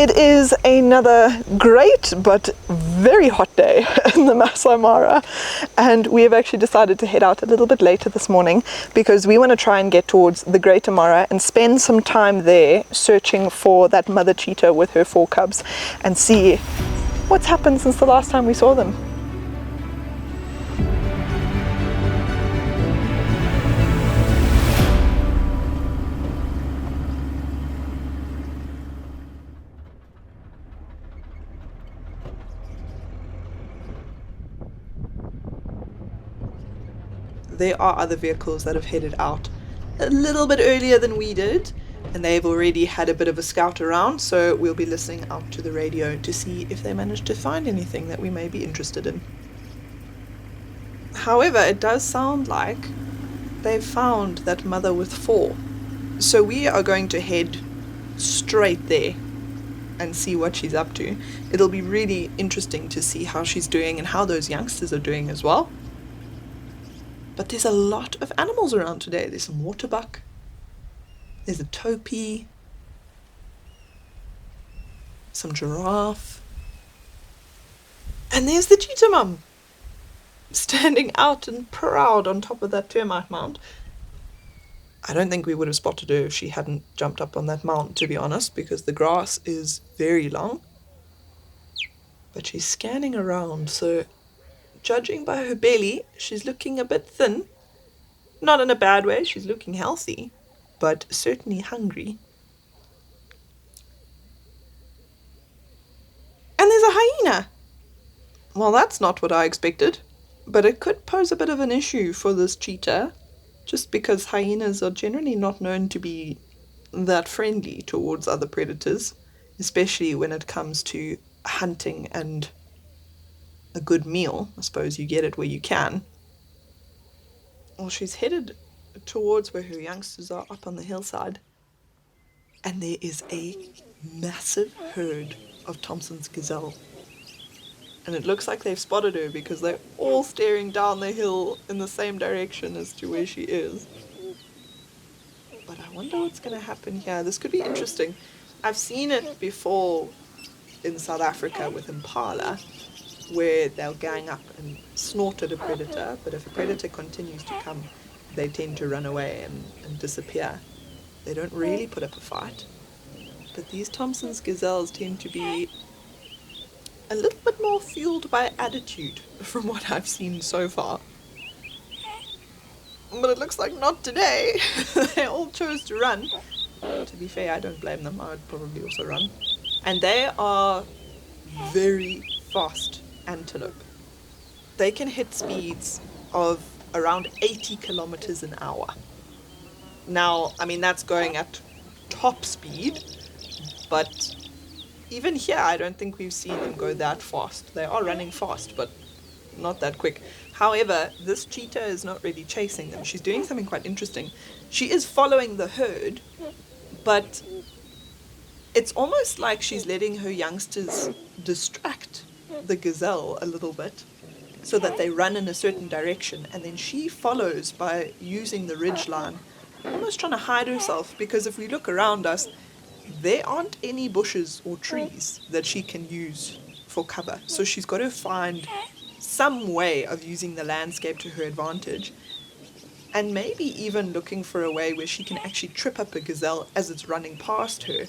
It is another great but very hot day in the Masai Mara, and we have actually decided to head out a little bit later this morning because we want to try and get towards the Greater Mara and spend some time there searching for that mother cheetah with her 4 cubs and see what's happened since the last time we saw them. There are other vehicles that have headed out a little bit earlier than we did, and they've already had a bit of a scout around, so we'll be listening out to the radio to see if they managed to find anything that we may be interested in. However, it does sound like they've found that mother with 4, so we are going to head straight there and see what she's up to. It'll be really interesting to see how she's doing and how those youngsters are doing as well. But there's a lot of animals around today. There's some waterbuck, there's a topi, some giraffe, and there's the cheetah mum, standing out and proud on top of that termite mound. I don't think we would have spotted her if she hadn't jumped up on that mound, to be honest, because the grass is very long. But she's scanning around, so judging by her belly, she's looking a bit thin. Not in a bad way, she's looking healthy, but certainly hungry. And there's a hyena! Well, that's not what I expected, but it could pose a bit of an issue for this cheetah, just because hyenas are generally not known to be that friendly towards other predators, especially when it comes to hunting and a good meal. I suppose you get it where you can. Well, she's headed towards where her youngsters are up on the hillside, and there is a massive herd of Thompson's gazelle. And it looks like they've spotted her because they're all staring down the hill in the same direction as to where she is. But I wonder what's going to happen here. This could be interesting. I've seen it before in South Africa with impala, where they'll gang up and snort at a predator, but if a predator continues to come, they tend to run away and disappear. They don't really put up a fight. But these Thompson's gazelles tend to be a little bit more fueled by attitude, from what I've seen so far. But it looks like not today. They all chose to run. To be fair, I don't blame them. I would probably also run. And they are very fast antelope. They can hit speeds of around 80 kilometers an hour. Now, I mean, that's going at top speed, but even here, I don't think we've seen them go that fast. They are running fast, but not that quick. However, this cheetah is not really chasing them. She's doing something quite interesting. She is following the herd, but it's almost like she's letting her youngsters distract the gazelle a little bit so that they run in a certain direction, and then she follows by using the ridge line, almost trying to hide herself, because if we look around us, there aren't any bushes or trees that she can use for cover. So she's got to find some way of using the landscape to her advantage, and maybe even looking for a way where she can actually trip up a gazelle as it's running past her.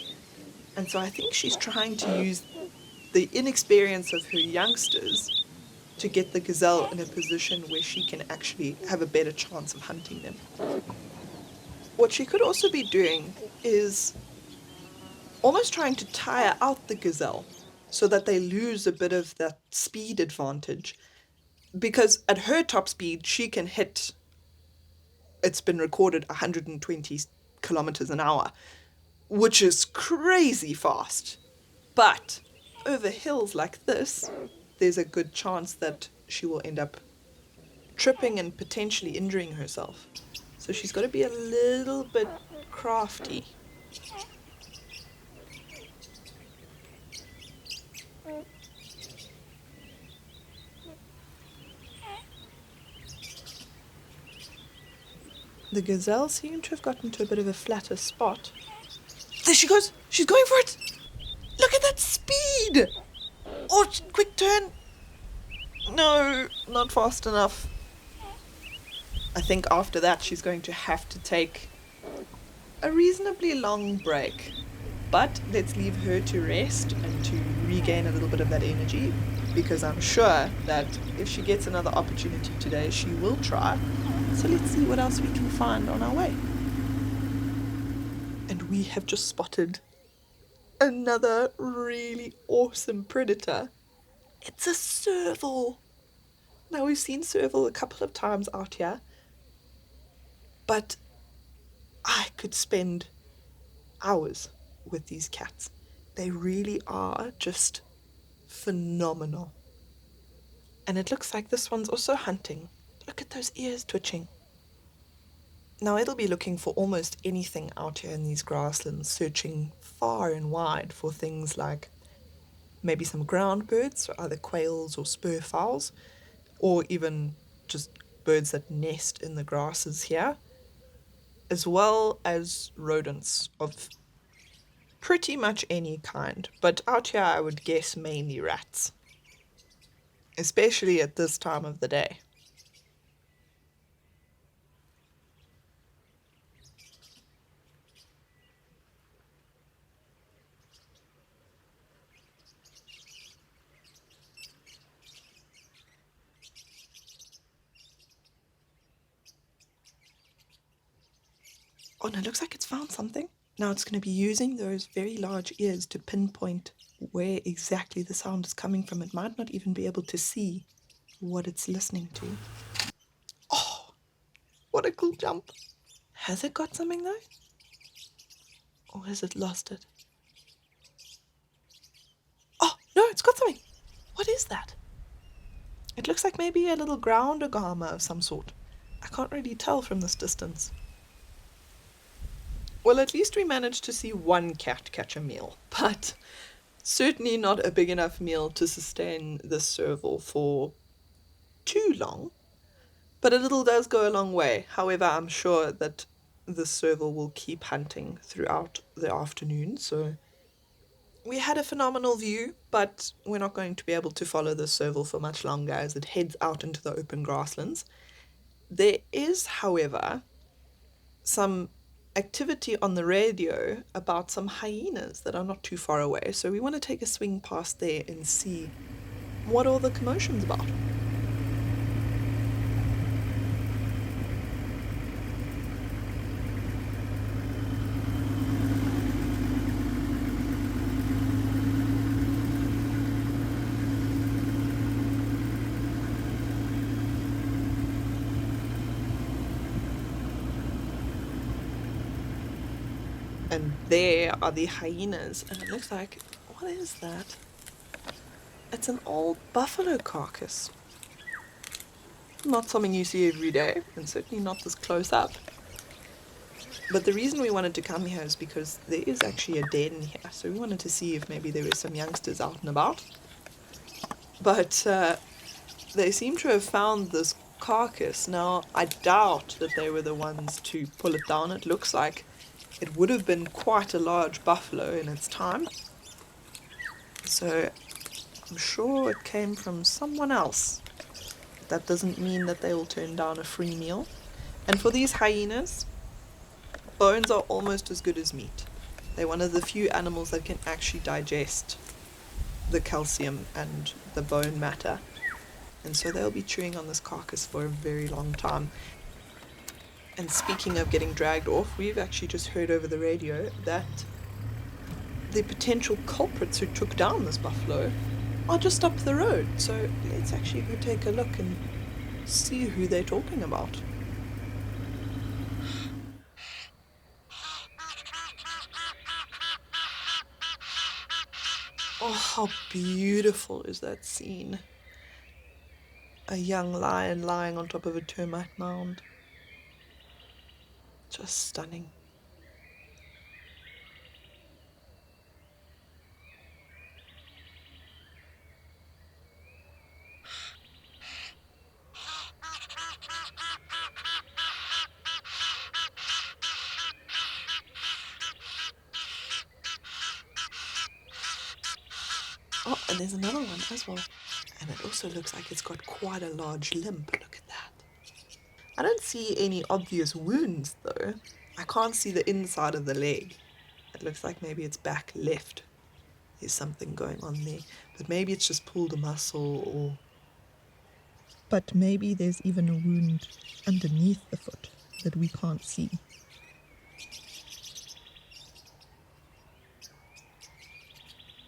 And so I think she's trying to use the inexperience of her youngsters to get the gazelle in a position where she can actually have a better chance of hunting them. What she could also be doing is almost trying to tire out the gazelle so that they lose a bit of that speed advantage. Because at her top speed, she can hit, it's been recorded, 120 kilometers an hour, which is crazy fast. But over hills like this, there's a good chance that she will end up tripping and potentially injuring herself. So she's got to be a little bit crafty. The gazelle seemed to have gotten to a bit of a flatter spot. There she goes! She's going for it! Look at that Oh, quick turn! No, not fast enough. I think after that she's going to have to take a reasonably long break. But let's leave her to rest and to regain a little bit of that energy, because I'm sure that if she gets another opportunity today, she will try. So let's see what else we can find on our way. And we have just spotted another really awesome predator. It's a serval. Now, we've seen serval a couple of times out here, but I could spend hours with these cats. They really are just phenomenal. And it looks like this one's also hunting. Look at those ears twitching. Now it'll be looking for almost anything out here in these grasslands, searching far and wide for things like maybe some ground birds, or either quails or spur fowls, or even just birds that nest in the grasses here, as well as rodents of pretty much any kind. But out here I would guess mainly rats, especially at this time of the day. Oh, no, it looks like it's found something. Now it's going to be using those very large ears to pinpoint where exactly the sound is coming from. It might not even be able to see what it's listening to. Oh, what a cool jump. Has it got something though? Or has it lost it? Oh, no, it's got something. What is that? It looks like maybe a little ground agama of some sort. I can't really tell from this distance. Well, at least we managed to see one cat catch a meal, but certainly not a big enough meal to sustain this serval for too long. But a little does go a long way. However, I'm sure that the serval will keep hunting throughout the afternoon. So we had a phenomenal view, but we're not going to be able to follow the serval for much longer as it heads out into the open grasslands. There is, however, some activity on the radio about some hyenas that are not too far away. So we want to take a swing past there and see what all the commotion's about. And there are the hyenas, and it looks like, what is that? It's an old buffalo carcass. Not something you see every day, and certainly not this close up. But the reason we wanted to come here is because there is actually a den here, so we wanted to see if maybe there were some youngsters out and about. But they seem to have found this carcass. Now, I doubt that they were the ones to pull it down. It looks like it would have been quite a large buffalo in its time. So I'm sure it came from someone else. That doesn't mean that they will turn down a free meal. And for these hyenas, bones are almost as good as meat. They're one of the few animals that can actually digest the calcium and the bone matter. And so they'll be chewing on this carcass for a very long time. And speaking of getting dragged off, we've actually just heard over the radio that the potential culprits who took down this buffalo are just up the road. So let's actually go take a look and see who they're talking about. Oh, how beautiful is that scene. A young lion lying on top of a termite mound. Just stunning. Oh, And there's another one as well. And it also looks like it's got quite a large limb. Look at that. I don't see any obvious wounds though. I can't see the inside of the leg. It looks like maybe it's back left. There's something going on there. But maybe it's just pulled a muscle or... But maybe there's even a wound underneath the foot that we can't see.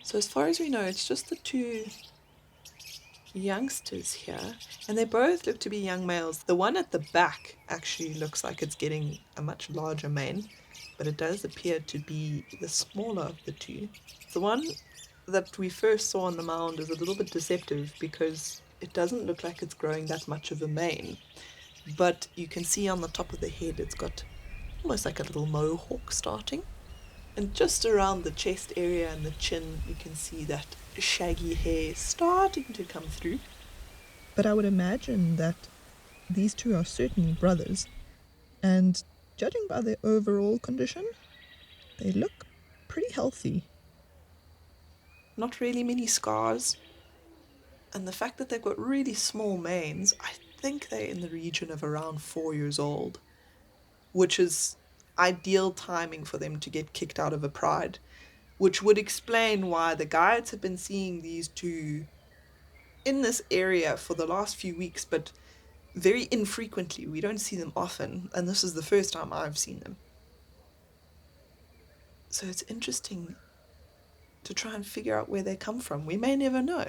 So as far as we know, it's just the two youngsters here, and they both look to be young males. The one at the back actually looks like it's getting a much larger mane, but it does appear to be the smaller of the two. The one that we first saw on the mound is a little bit deceptive because it doesn't look like it's growing that much of a mane, but you can see on the top of the head it's got almost like a little mohawk starting. And just around the chest area and the chin, you can see that shaggy hair starting to come through. But I would imagine that these two are certainly brothers, and judging by their overall condition, they look pretty healthy. Not really many scars. And the fact that they've got really small manes, I think they're in the region of around 4 years old, which is ideal timing for them to get kicked out of a pride, which would explain why the guides have been seeing these two in this area for the last few weeks, but very infrequently. We don't see them often, and this is the first time I've seen them. So it's interesting to try and figure out where they come from. We may never know.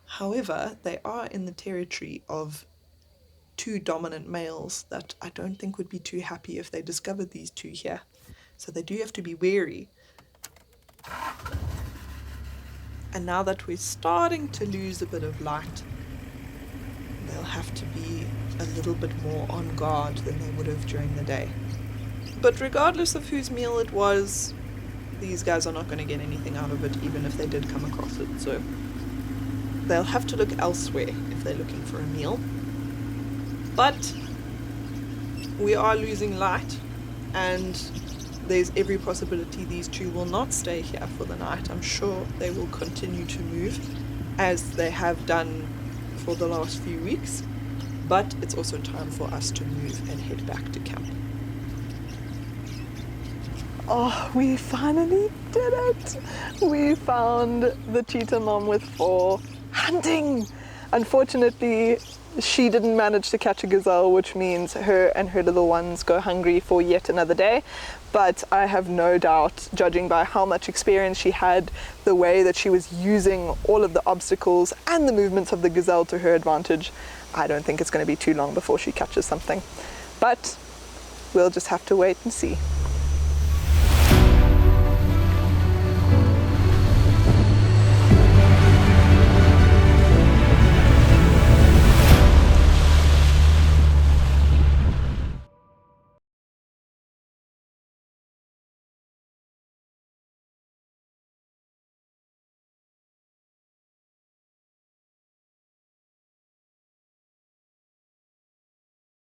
However, they are in the territory of two dominant males that I don't think would be too happy if they discovered these two here. So they do have to be wary. And now that we're starting to lose a bit of light, they'll have to be a little bit more on guard than they would have during the day. But regardless of whose meal it was, these guys are not going to get anything out of it, even if they did come across it. So they'll have to look elsewhere if they're looking for a meal. But we are losing light, and there's every possibility these two will not stay here for the night. I'm sure they will continue to move as they have done for the last few weeks, but it's also time for us to move and head back to camp. Oh, we finally did it! We found the cheetah mom with 4 hunting! Unfortunately, she didn't manage to catch a gazelle, which means her and her little ones go hungry for yet another day. But I have no doubt, judging by how much experience she had, the way that she was using all of the obstacles and the movements of the gazelle to her advantage, I don't think it's going to be too long before she catches something. But we'll just have to wait and see.